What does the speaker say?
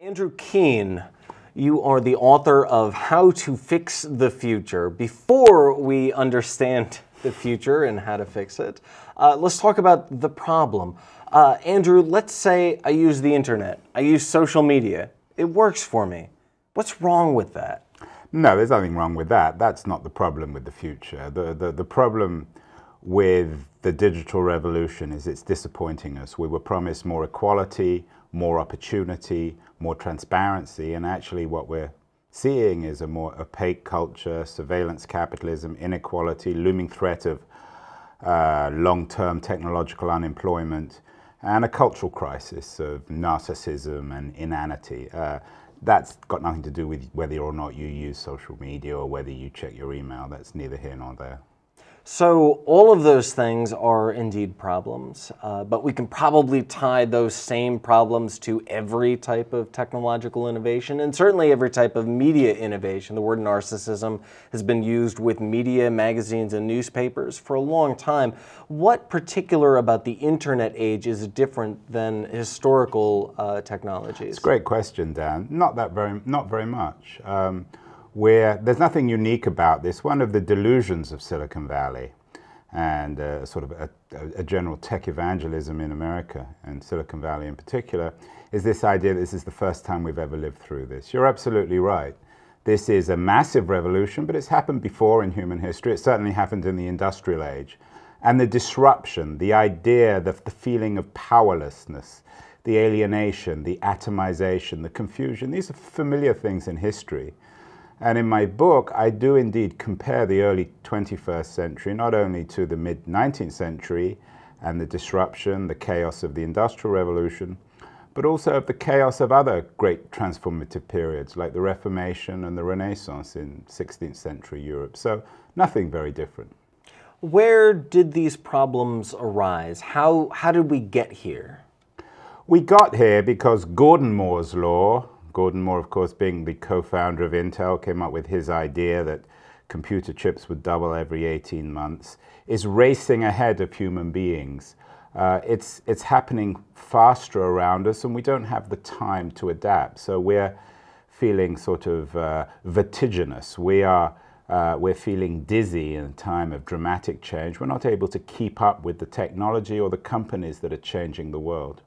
Andrew Keen, you are the author of How to Fix the Future. Before we understand the future and how to fix it, let's talk about the problem. Andrew, let's say I use the internet. I use social media. It works for me. What's wrong with that? No, there's nothing wrong with that. That's not the problem with the future. The problem with the digital revolution is it's disappointing us. We were promised more equality, more opportunity, more transparency, and actually what we're seeing is a more opaque culture, surveillance capitalism, inequality, looming threat of long-term technological unemployment, and a cultural crisis of narcissism and inanity. That's got nothing to do with whether or not you use social media or whether you check your email. That's neither here nor there. So all of those things are indeed problems, but we can probably tie those same problems to every type of technological innovation and certainly every type of media innovation. The word narcissism has been used with media, magazines, and newspapers for a long time. What particular about the internet age is different than historical technologies? It's a great question, Dan. Not very much. There's nothing unique about this. One of the delusions of Silicon Valley and sort of a general tech evangelism in America, and Silicon Valley in particular, is this idea that this is the first time we've ever lived through this. You're absolutely right. This is a massive revolution, but it's happened before in human history. It certainly happened in the industrial age. And the disruption, the idea, the feeling of powerlessness, the alienation, the atomization, the confusion, these are familiar things in history. And in my book, I do indeed compare the early 21st century, not only to the mid-19th century and the disruption, the chaos of the Industrial Revolution, but also of the chaos of other great transformative periods like the Reformation and the Renaissance in 16th century Europe. So nothing very different. Where did these problems arise? How did we get here? We got here because Gordon Moore's law, Gordon Moore, of course, being the co-founder of Intel, came up with his idea that computer chips would double every 18 months, is racing ahead of human beings. It's happening faster around us, and we don't have the time to adapt. So we're feeling sort of vertiginous. We're feeling dizzy in a time of dramatic change. We're not able to keep up with the technology or the companies that are changing the world.